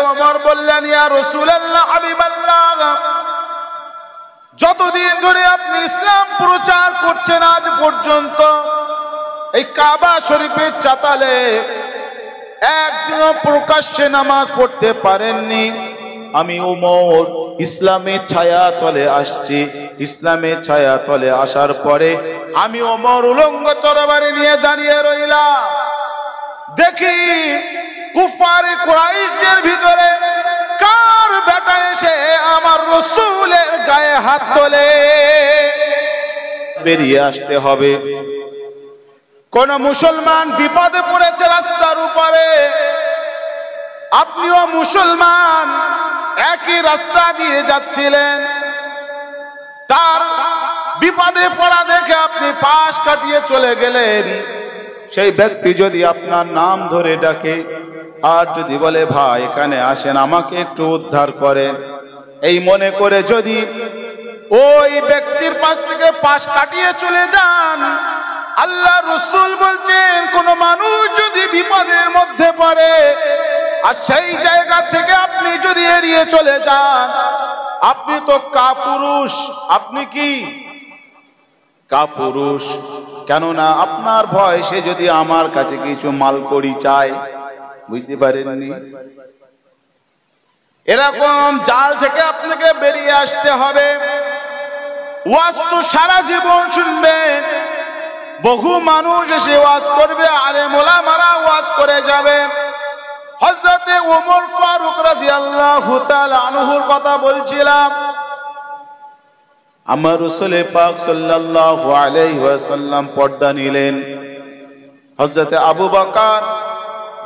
ওমর বললেন, ইয়া রাসূলুল্লাহ, হাবিবাল্লাহ, যতদিন ধরে আপনি ইসলাম প্রচার করছেন আজ পর্যন্ত এই কাবা শরীফের চাতালে একদিনও প্রকাশ্যে নামাজ পড়তে পারেননি। আমি ওমর ইসলামের ছায়া তলে আসছি। ইসলামের ছায়া তলে আসার পরে আমি ওমর উলঙ্গ তরবারি নিয়ে দাঁড়িয়ে রইলাম। দেখি কুফারে কুরাইশদের ভিতরে কার বেটা এসে আমার রাসূলের গায়ে হাত তোলে। বেরিয়ে আসতে হবে। কোন মুসলমান বিপদে পড়েছে রাস্তার উপরে, আপনিও মুসলমান, একই রাস্তা দিয়ে যাচ্ছিলেন, তার বিপদে পড়া দেখে আপনি পাশ কাটিয়ে চলে গেলেন। সেই ব্যক্তি যদি আপনার নাম ধরে ডাকে আর যদি বলে, ভাই এখানে আসেন, আমাকে একটু উদ্ধার করেন, এই মনে করে যদি ওই ব্যক্তির পাশ থেকে পাশ কাটিয়ে চলে যান, আল্লাহ রাসূল বলছেন, কোন মানুষ যদি বিপদের মধ্যে পড়ে আর সেই জায়গা থেকে আপনি যদি এড়িয়ে চলে যান, আপনি তো কাপুরুষ। আপনি কি কাপুরুষ? কেননা আপনার ভয় সে যদি আমার কাছে কিছু মালকড়ি চায়। বুঝতে পারেননি? এরকম জাল থেকে আপনাকে বেরিয়ে আসতে হবে। ওয়াজ তো সারা জীবন শুনবে, বহু মানুষ এসে ওয়াজ করবে, আলেম ওলামারা ওয়াজ করে যাবে। হযরতে ওমর ফারুক রাদিয়াল্লাহু তাআলা আনহুর কথা বলছিলাম। আমার রাসূল পাক সাল্লাল্লাহু আলাইহি ওয়াসাল্লাম পর্দা নিলেন। হযরতে আবু বকর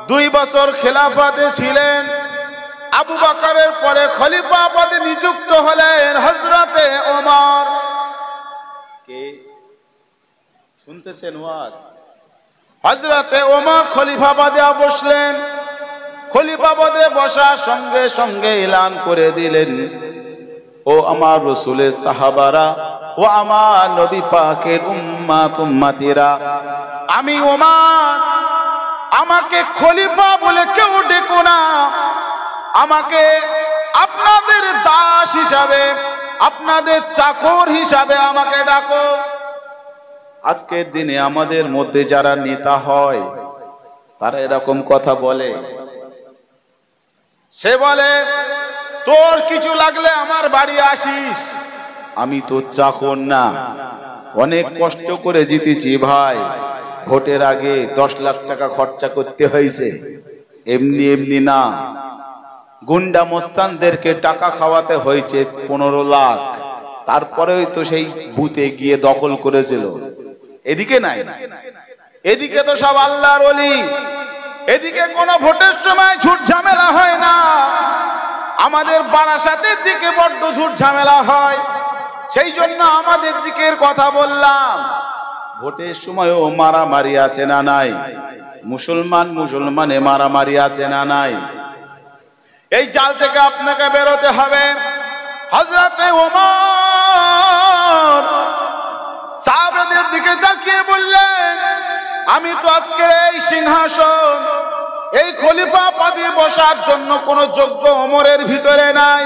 2 বছর খেলাফতে ছিলেন। আবু বকরের পরে খলিফা পদে নিযুক্ত হলেন হযরতে ওমর। কে শুনতেছেন ওয়াজ? হযরতে ওমর খলিফা পদে বসলেন। খলিফা পদে বসার সঙ্গে সঙ্গে এলান করে দিলেন, ও আমার রাসূলের সাহাবারা, ও আমার নবী পাকের উম্মতিরা, আমি ওমর, আমাকে খলিফা বলে কেউ ডেকো না, আমাকে আপনাদের দাস হিসাবে, আপনাদের চাকর হিসাবে আমাকে ডাকো। আজকের দিনে আমাদের মধ্যে যারা নেতা হয় তারা এরকম কথা বলে। সে বলে, তোর কিছু লাগলে আমার বাড়ি আসিস। আমি তো চাকর না, অনেক কষ্ট করে জিতেছি ভাই, ভোটের আগে 10 লাখ টাকা খরচা করতে হয়েছে, এমনি এমনি না। গুন্ডা মোস্তানদেরকে টাকা খাওয়াতে হয়েছে 15 লাখ, তারপরেই তো সেই বুথে গিয়ে দখল করেছিল। এদিকে নাই, এদিকে তো সব আল্লাহর ওলি, এদিকে কোনো ভোটের সময় ঝুট ঝামেলা হয় না। আমাদের বারাসাতের দিকে বড্ড ঝুট ঝামেলা হয়, সেই জন্য আমাদের দিকের কথা বললাম। ভোটের সময়ও মারামারি আছে না নাই? মুসলমানে মারামারি আছে না নাই? এই জাল থেকে আপনাকে বেরোতে হবে। হযরতে ওমর সাহাবাদের দিকে তাকিয়ে বললেন, আমি তো আজকের এই সিংহাসন, এই খলিফা পদে বসার জন্য কোন যোগ্য ওমরের ভিতরে নাই।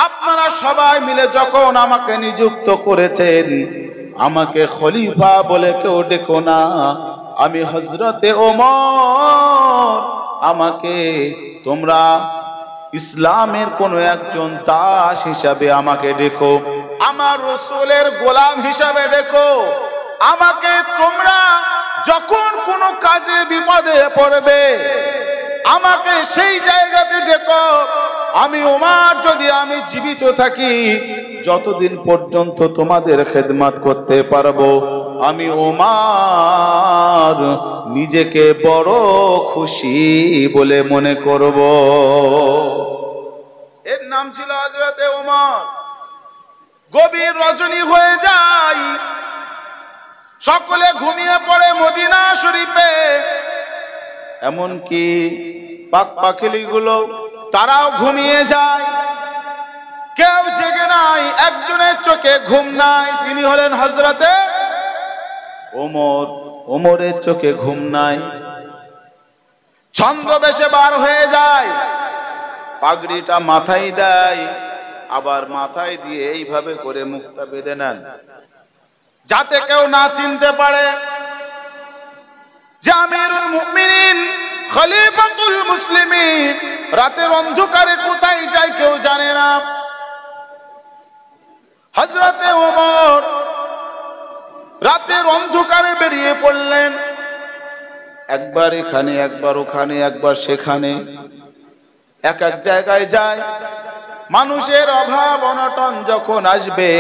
আপনারা সবাই মিলে যখন আমাকে নিযুক্ত করেছেন, আমাকে খলিফা বলে কেউ ডেকো না, আমি হযরতে ওমর, আমাকে তোমরা ইসলামের কোন একজন দাস হিসাবে আমাকে ডেকো, আমার রাসূলের গোলাম হিসাবে ডেকো। আমাকে তোমরা যখন কোনো কাজে বিপদে পড়বে আমাকে সেই জায়গাতে ডেকো। আমি ওমর, যদি আমি জীবিত থাকি, যতদিন পর্যন্ত তোমাদের খেদমত করতে পারবো, আমি ওমর নিজেকে বড় খুশি বলে মনে করব। এর নাম ছিল হযরতে ওমর। গভীর রজনী হয়ে যায়, সকলে ঘুমিয়ে পড়ে মদিনা শরীফে, এমনকি পাক পাখিলিগুলো তারাও ঘুমিয়ে যায়। কেউ জেগে নাই, একজনের চোখে ঘুম নাই, তিনি হলেন হযরতে ওমর। ওমরের চোখে ঘুম নাই। ছন্দবেশে বার হয়ে যায়, পাগড়িটা মাথায় দেয়, আবার মাথায় দিয়ে এইভাবে করে মুখটা বেঁধে নেন, যাতে কেউ না চিনতে পারে যে আমিরুল মুমিনিন খলিফাতুল মুসলিমিন রাতের অন্ধকারে কোথায় যায় কেউ জানে না। হযরতে ওমর রাতের অন্ধকারে বেরিয়ে পড়লেন, একবার এখানে, একবার ওখানে, একবার সেখানে, এক এক জায়গায় যায়। মানুষের অভাব অনটন যখন আসবে,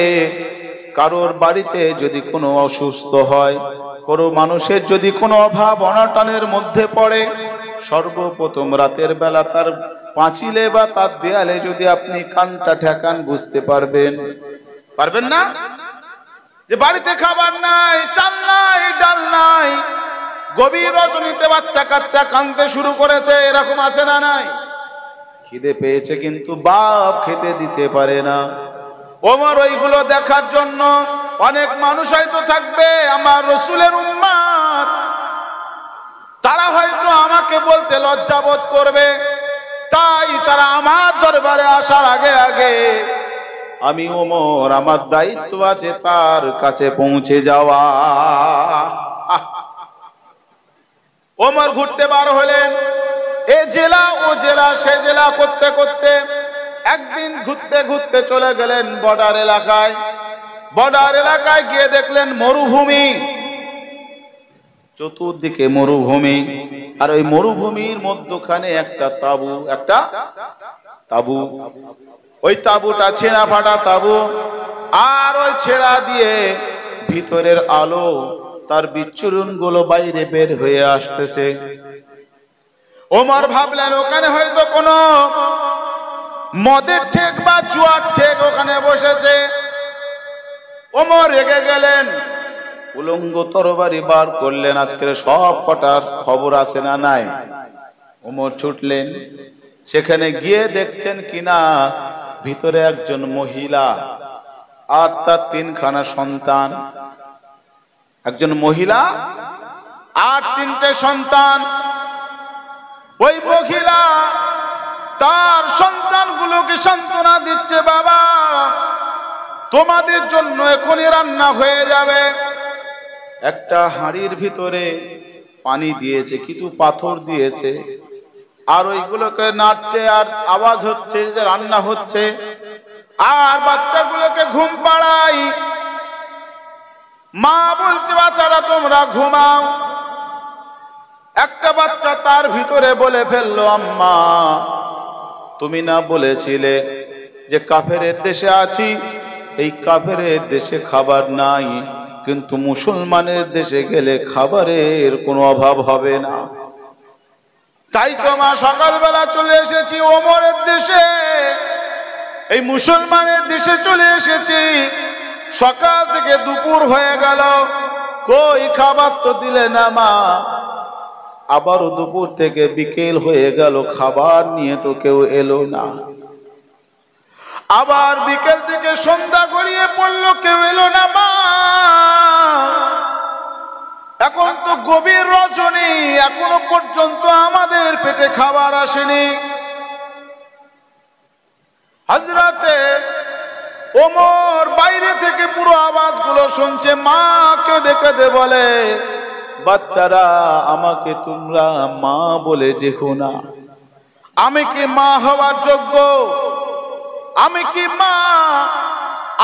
কারোর বাড়িতে যদি কোনো অসুস্থ হয়, কোনো মানুষের যদি কোনো অভাব অনটনের মধ্যে পড়ে, সর্বপ্রথম রাতের বেলা তার পাঁচিলে বা তার দেয়ালে যদি আপনি কানটা ঠেকান, বুঝতে পারবেন না যে বাড়িতে খাবার নাই, চাল নাই, ডাল নাই। গভীর রজনীতে বাচ্চা কাচ্চা কাঁদতে শুরু করেছে, এরকম আছে না নাই? খিদে পেয়েছে কিন্তু বাপ খেতে দিতে পারে না। ওমর ওইগুলো দেখার জন্য, অনেক মানুষ হয়তো থাকবে আমার রাসূলের উম্মত, তারা হয়তো আমাকে বলতে লজ্জাবোধ করবে, তাই তারা আমার দরবারে আসার আগে আগে আমি ওমর, আমার দায়িত্ব আছে তার কাছে পৌঁছে যাওয়া। ওমর ঘুরতে বার হলেন, এ জেলা ও জেলা, সে জেলা করতে করতে একদিন ঘুরতে ঘুরতে চলে গেলেন বর্ডার এলাকায়। বর্ডার এলাকায় গিয়ে দেখলেন মরুভূমি, চতুর্দিকে মরুভূমি, আর ওই মরুভূমির মধ্যখানে একটা তাবু, ওই তাবুটা ছেঁড়া ফাটা তাবু, আর ওই ছেঁড়া দিয়ে ভিতরের আলো, তার বিচ্ছুরণ গুলো বাইরে বের হয়ে আসতেছে। ওমর ভাবলেন ওখানে হয়তো কোনো মদের ঠেক বা জুয়ার ঠেক ওখানে বসেছে। ওমর রেগে গেলেন, উলঙ্গ তরবারি বার করলেন, আজকের সব কটার খবর আছে না নাই। ওমর ছুটলেন, সেখানে গিয়ে দেখছেন কিনা ভিতরে একজন মহিলা আর তার 3খানা সন্তান। একজন মহিলা আর 3টে সন্তান। ওই মহিলা তার সন্তানগুলোকে সান্ত্বনা দিচ্ছে, বাবা তোমাদের জন্য এখনই রান্না হয়ে যাবে। একটা হাঁড়ির ভিতরে পানি দিয়েছে, কিন্তু পাথর দিয়েছে, আর ওইগুলোকে নাড়ছে, আর আওয়াজ হচ্ছে যে রান্না হচ্ছে। আর বাচ্চাগুলোকে ঘুম পাড়াই, মা বলছে বাচ্চারা তোমরা ঘুমাও। একটা বাচ্চা তার ভিতরে বলে ফেললো, আম্মা তুমি না বলেছিলে যে কাফেরের দেশে আছি, এই কাফেরের দেশে খাবার নাই, কিন্তু মুসলমানের দেশে গেলে খাবারের কোনো অভাব হবে না। তাই তো মা সকালবেলা চলে এসেছি ওমরের দেশে, এই মুসলমানের দেশে চলে এসেছি। সকাল থেকে দুপুর হয়ে গেল, কই খাবার তো দিলে না মা। আবারও দুপুর থেকে বিকেল হয়ে গেল, খাবার নিয়ে তো কেউ এলো না। আবার বিকেল থেকে সন্ধ্যা গড়িয়ে পড়লো, কেউ এলো না মা। এখন তো গভীর রজনী, এখনো পর্যন্ত আমাদের পেটে খাবার আসেনি। হযরতে ওমর বাইরে থেকে পুরো আওয়াজগুলো শুনছে, মা কেঁদে কেঁদে বলে, বাচ্চারা আমাকে তোমরা মা বলে দেখো না। আমি কি মা হওয়ার যোগ্য? আমি কি মা?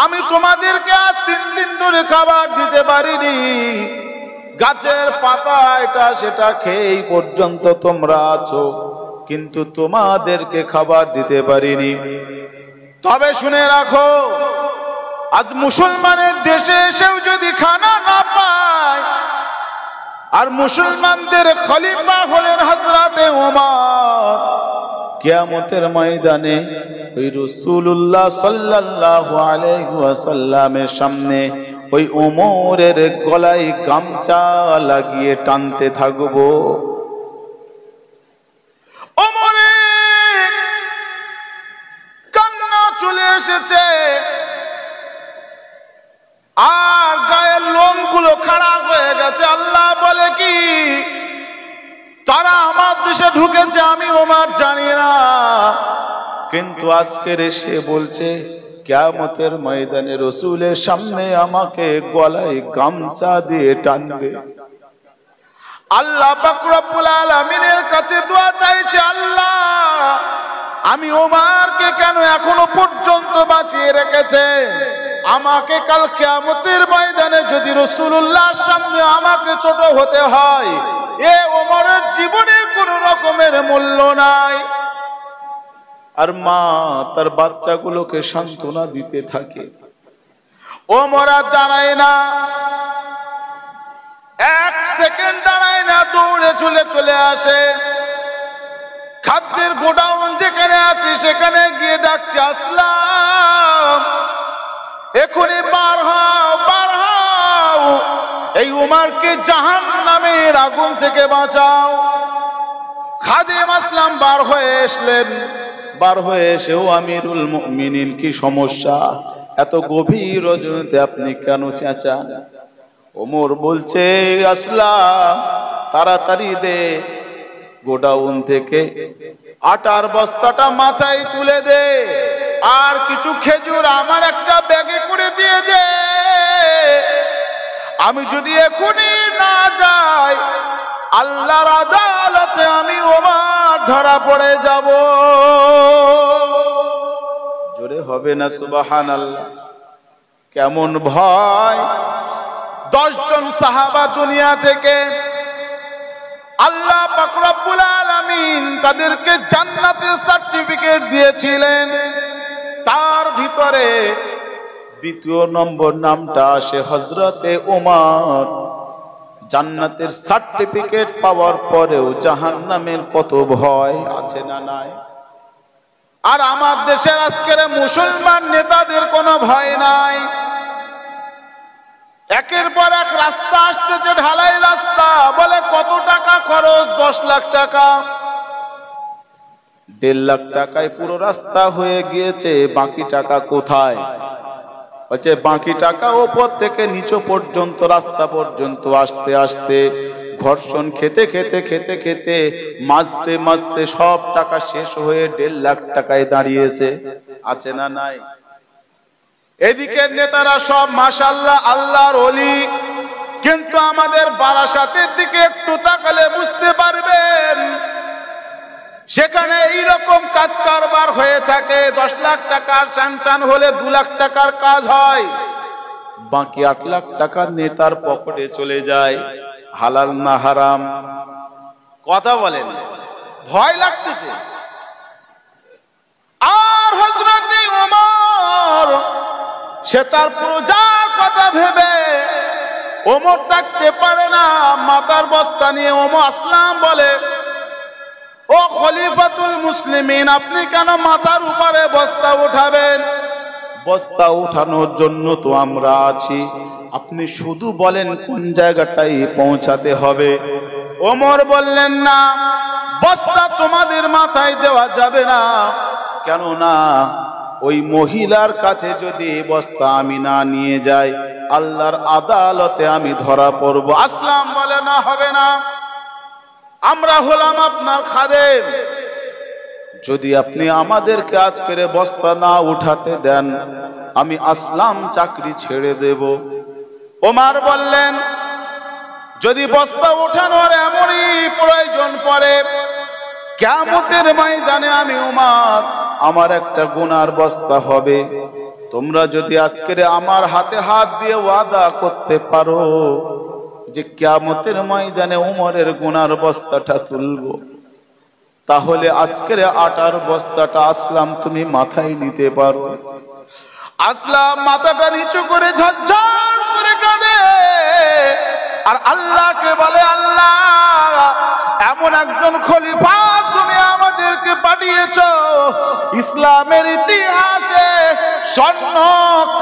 আমি তোমাদেরকে আজ 3 দিন ধরে খাবার দিতে পারিনি। গাছের পাতা এটা সেটা খেয়েই পর্যন্ত তোমরা আছো, কিন্তু তোমাদেরকে খাবার দিতে পারিনি। তবে শুনে রাখো, আজ মুসলমানের দেশে এসেও যদি খানা না পায়, আর মুসলমানদের খলিফা হলেন হযরতে ওমর, কিয়ামতের ময়দানে ওই রাসূলুল্লাহ সাল্লাল্লাহু আলাইহি ওয়াসাল্লামের সামনে ওই ওমরের গলায় গামছা লাগিয়ে টানতে থাকবো। ওমরের কান্না চলে এসেছে, আর গায়ের লোমগুলো খাড়া হয়ে গেছে। আল্লাহ বলে কি, তারা আমার দেশে ঢুকেছে আমি ওমর জানি না, কিন্তু আজকের এসে বলছে কিয়ামতের ময়দানে রাসূলের সামনে আমাকে গলায় গামছা দিয়ে টানবে। আল্লাহ পাক রব্বুল আলামিনের কাছে দোয়া চাইছে, আল্লাহ আমি ওমরকে কেন এখনো পর্যন্ত বাঁচিয়ে রেখেছে? আমাকে কাল কিয়ামতের ময়দানে যদি রাসূলুল্লাহর সামনে আমাকে ছোট হতে হয়, এ ওমরের জীবনে কোনো রকমের মূল্য নাই। আর মা তার বাচ্চাগুলোকে সান্ত্বনা দিতে থাকে। ওমর আর দাঁড়ায় না, এক সেকেন্ড দাঁড়ায় না, দৌড়ে চলে আসে। খাদ্যের গোডাউন যেখানে আছে সেখানে গিয়ে ডাকছে, আসলাম এখনই বার হও, বার হও, এই উমারকে জাহান্নামের আগুন থেকে বাঁচাও। খাদিম আসলাম বার হয়ে আসলেন। বার হয়ে এসেও আমিরুল মুমিনিন, কি সমস্যা? এত গভীর রজনীতে আপনি কেন চেঁচান? ওমর বলছে, আসলাম তাড়াতাড়ি দে, গোডাউন থেকে আটার বস্তাটা মাথায় তুলে দে, আর কিছু খেজুর আমার একটা ব্যাগে করে দিয়ে দে। আমি যদি এখনই না যাই, আল্লাহর আদালতে আমি ওমর ধরা পড়ে যাব। জোরে হবে না সুবহানাল্লাহ? কেমন ভয়! 10 জন সাহাবা দুনিয়া থেকে আল্লাহ পাক রব্বুল আলামিন তাদেরকে জান্নাতের সার্টিফিকেট দিয়েছিলেন। তার ভিতরে দ্বিতীয় নম্বর নামটা আসে হযরতে ওমর। জান্নাতের সার্টিফিকেট পাওয়ার পরেও জাহান্নামের কত ভয় আছে না নাই? আর আমার দেশের আজকের মুসলমান নেতাদের কোনো ভয় নাই। একের পর এক রাস্তা আসতেছে, ঢালাই রাস্তা, বলে কত টাকা খরচ? 10 লাখ টাকা। 1.5 লাখ টাকায় পুরো রাস্তা হয়ে গিয়েছে, বাকি টাকা কোথায়? বলছে বাকি টাকা ওপর থেকে নিচু পর্যন্ত, রাস্তা পর্যন্ত আসতে আসতে, ঘর্ষণ খেতে খেতে খেতে খেতে, মাজতে মাজতে সব টাকা শেষ হয়ে 1.5 লাখ টাকায় দাঁড়িয়েছে। আছে না নাই? এদিকের নেতারা সব মাশাআল্লাহ আল্লাহর ওলি, কিন্তু আমাদের বারাসাতের দিকে একটু তাকালে বুঝতে পারবেন সেখানে এইরকম কাজ কারবার হয়ে থাকে। 10 লাখ টাকার স্যাংশন হলে 2 লাখ টাকার কাজ হয়, বাকি 8 লাখ টাকা নেতার পকেটে চলে যায়। হালাল না হারাম? কথা বলেন, ভয় লাগতেছে। আর হযরতে ওমর, সে তার প্রজার কথা ভেবে ওমর থাকতে পারে না। মাথার বস্তা নিয়ে ওমর আসলাম বলে, ও খলিফাতুল মুসলিমিন, আপনি কেন মাথার উপরে বস্তা উঠাবেন? বস্তা উঠানোর জন্য তো আমরা আছি, আপনি শুধু বলেন কোন জায়গাটায় পৌঁছাতে হবে। ওমর বললেন, না, বস্তা তোমাদের মাথায় দেওয়া যাবে না। কেন না? ওই মহিলার কাছে যদি বস্তা আমি না নিয়ে যাই, আল্লাহর আদালতে আমি ধরা পড়ব। আসলাম বলে, না, হবে না, আমরা হলাম আপনার খাদেম, যদি আপনি আমাদেরকে আজকের বস্তা না উঠাতে দেন, আমি আসলাম চাকরি ছেড়ে দেব। ওমর বললেন, যদি বস্তা উঠানোর এমনই প্রয়োজন পড়ে, কিয়ামতের ময়দানে আমি ওমর, আমার একটা গুনার বস্তা হবে। তোমরা যদি আজকের আমার হাতে হাত দিয়ে ওয়াদা করতে পারো যে কিয়ামতের ময়দানে ওমরের গুনার বস্তাটা তুলবো, তাহলে আজকের আটার বস্তাটা আসলাম তুমি মাথায় নিতে পারো। আসলাম মাথাটা নিচু করে ঝরঝর করে কাঁদে আর আল্লাহকে বলে, আল্লাহ, এমন একজন খলিফা তুমি আমাদেরকে পাঠিয়েছো, ইসলামের ইতিহাসে স্বর্ণ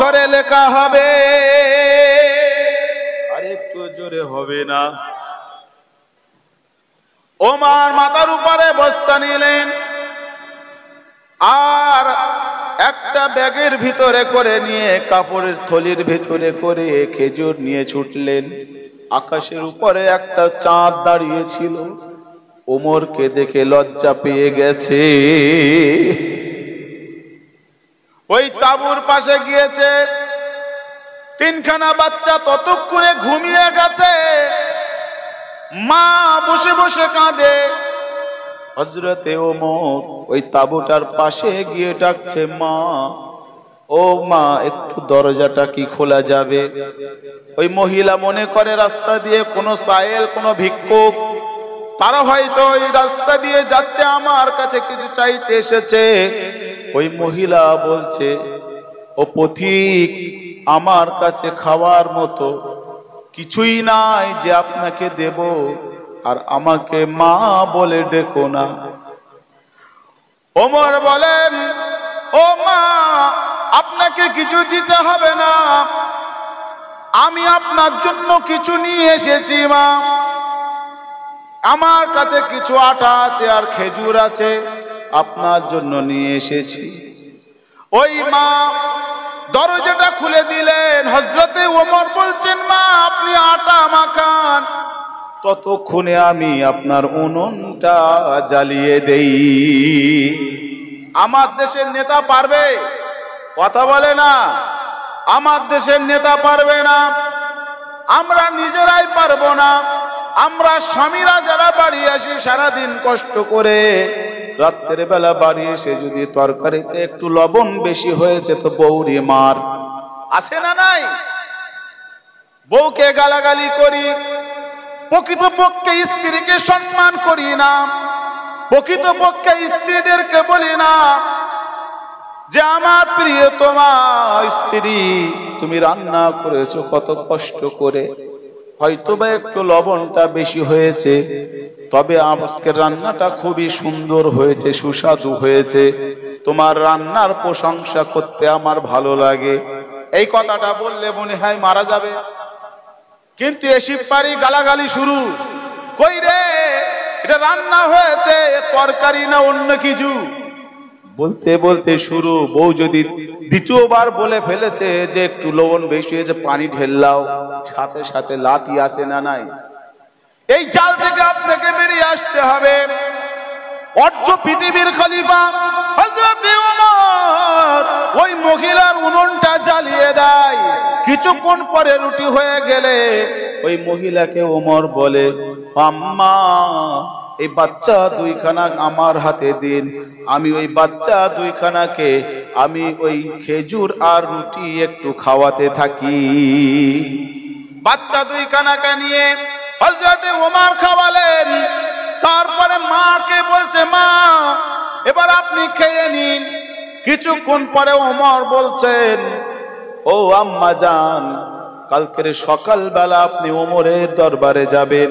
করে লেখা হবে। আরেকটু জোরে হবে না? ওমর মাথার উপরে বস্তা নিলেন আর একটা ব্যাগের ভিতরে করে নিয়ে, কাপড়ের থলির ভিতরে করে খেজুর নিয়ে ছুটলেন। আকাশের উপরে একটা চাঁদ দাঁড়িয়েছিল। ওমরকে দেখে লজ্জা পেয়ে গেছে। ওই তাঁবুর পাশে গিয়েছে, তিনখানা বাচ্চা ততক্ষণে ঘুমিয়ে গেছে। মা বসে বসে কাঁদে। হযরতে ওমর ওই তাঁবুটার পাশে গিয়ে ডাকছে, মা, ও মা, একটু দরজাটা কি খোলা যাবে? ওই মহিলা মনে করে রাস্তা দিয়ে কোনো সায়েল, কোনো ভিক্ষুক, তারা হয়তো ওই রাস্তা দিয়ে যাচ্ছে, আমার কাছে কিছু চাইতে এসেছে। ওই মহিলা বলছে, ও পথিক, আমার কাছে খাওয়ার মতো কিছুই নাই যে আপনাকে দেব, আর আমাকে মা বলে ডেকো না। ওমর বলেন, ও মা, আপনাকে কিছু দিতে হবে না, আমি আপনার জন্য কিছু নিয়ে এসেছি মা। আমার কাছে কিছু আটা আছে আর খেজুর আছে, আপনার জন্য নিয়ে এসেছি। ওই মা দরজাটা খুলে দিলেন। হযরতে ওমর বলছেন, মা, আপনি আটা মাখান, ততক্ষণে আমি আপনার উনুনটা জ্বালিয়ে দেই। আমার দেশের নেতা পারবে? কথা বলে না। আমার দেশের নেতা পারবে না, আমরা নিজেরাই পারবো না। আমরা স্বামীরা যারা বাড়ি আসি সারাদিন কষ্ট করে, রাত্রের বেলা বাড়ি এসে যদি তরকারিতে একটু লবণ বেশি হয়েছে তো বউরে মার, আছে না নাই? বউকে গালাগালি করি, প্রকৃতপক্ষে স্ত্রীকে সম্মান করি না, প্রকৃতপক্ষে স্ত্রীদেরকে বলি না যে আমার প্রিয়তমা স্ত্রী, তুমি রান্না করেছো কত কষ্ট করে, হয়তোবা একটু লবণটা বেশি হয়েছে, তবে আজকের রান্নাটা খুবই সুন্দর হয়েছে, সুস্বাদু হয়েছে, তোমার রান্নার প্রশংসা করতে আমার ভালো লাগে। এই কথাটা বললে মনে হয় মারা যাবে, কিন্তু এসি পারি গালাগালি শুরু। কই রে, এটা রান্না হয়েছে, তরকারি না অন্য কিছু? বলতে বলতে শুরু। বউ যদি দ্বিতীয়বার বলে ফেলেছে যে একটু লবণ বেশি হয়েছে, পানি ঢেললাও, সাথে সাথে লাথি আছে না নাই? এই জাল থেকে আপনাকে বেরিয়ে আসতে হবে। অর্ধ পৃথিবীর খলিফা হযরতে ওমর ওই মহিলার উনুনটা জ্বালিয়ে দেয়। কিছুক্ষণ পরে রুটি হয়ে গেলে ওই মহিলাকে ওমর বলে, আম্মা, এই বাচ্চা দুইখানা আমার হাতে দিন, আমি ওই বাচ্চা দুইখানাকে আমি ওই খেজুর আর রুটি একটু খাওয়াতে থাকি। বাচ্চা দুইখানাকে নিয়ে হযরতে ওমর খাওয়ালেন। তারপরে মাকে বলছে, মা, এবার আপনি খেয়ে নিন। কিছুক্ষণ পরে ওমর বলছেন, ও আম্মা জান, কালকের সকালবেলা আপনি ওমরের দরবারে যাবেন,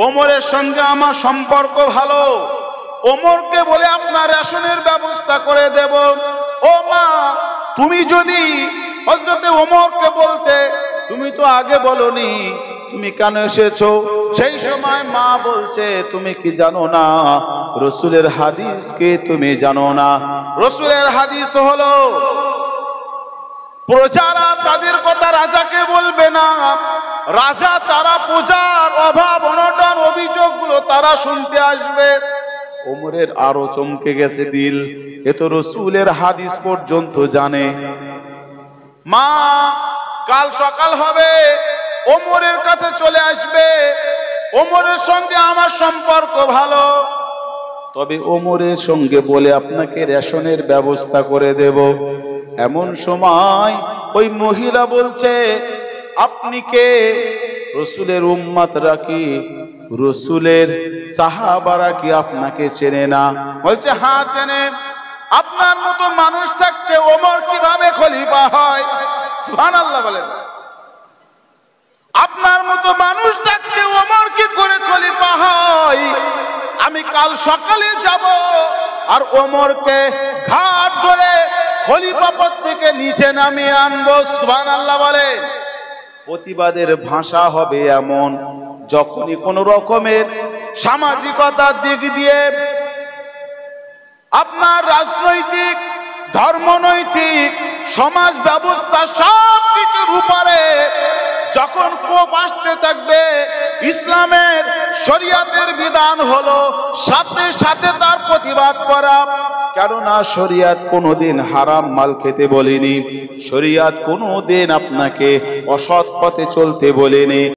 ওমরের সঙ্গে আমার সম্পর্ক ভালো, ওমরকে বলে আপনার রেশনের ব্যবস্থা করে দেব। ও মা, তুমি যদি হযরতে ওমরকে বলতে, তুমি তো আগে বলনি, তুমি কেন এসেছো? সেই সময় মা বলছে, তুমি কি জানো না রাসূলের হাদিসকে? তুমি জানো না রাসূলের হাদিস হলো, প্রজারা তাদের কথা রাজাকে বলবে না, রাজা তারা প্রজার অভাব অনটন অভিযোগগুলো তারা শুনতে আসবে। ওমরের আরো চমকে গেছে দিল, এ তো রাসূলের হাদিস পর্যন্ত জানে। মা কাল সকাল হবে, ওমরের কাছে চলে আসবে, ওমরের সঙ্গে আমার সম্পর্ক ভালো, তবে ওমরের সঙ্গে বলে আপনাকে রেশনের ব্যবস্থা করে দেব। এমন সময় ওই মহিলা বলছে, আপনি কে? রাসূলের উম্মতরা কি, রাসূলের সাহাবারা কি আপনাকে চেনে না? বলছে, হ্যাঁ চেনে। আপনার মতো মানুষ থাকতে ওমর কিভাবে খলিফা হয়? সুবহানাল্লাহ বলেন। আপনার মতো মানুষ থাকতে ওমর কি করে খলিফা হয়? আমি কাল সকালে যাব আর ওমরকে ঘাট ধরে খলিফা পদ থেকে নিচে নামিয়ে আনবো। সুবহানাল্লাহ বলেন। প্রতিবাদের ভাষা হবে এমন, যখনই কোন রকমের সামাজিকতার দিক দিয়ে, আপনার রাজনৈতিক, ধর্মনৈতিক, সমাজ ব্যবস্থা সব কিছুর উপরে যখন কোপ আসতে থাকবে, ইসলামের শরিয়াতের বিধান হলো সাথে সাথে তার প্রতিবাদ করা। কেননা শরিয়াত কোনোদিন হারাম মাল খেতে বলেনি, শরিয়াত কোনোদিন আপনাকে অসৎ পথে চলতে বলেনি।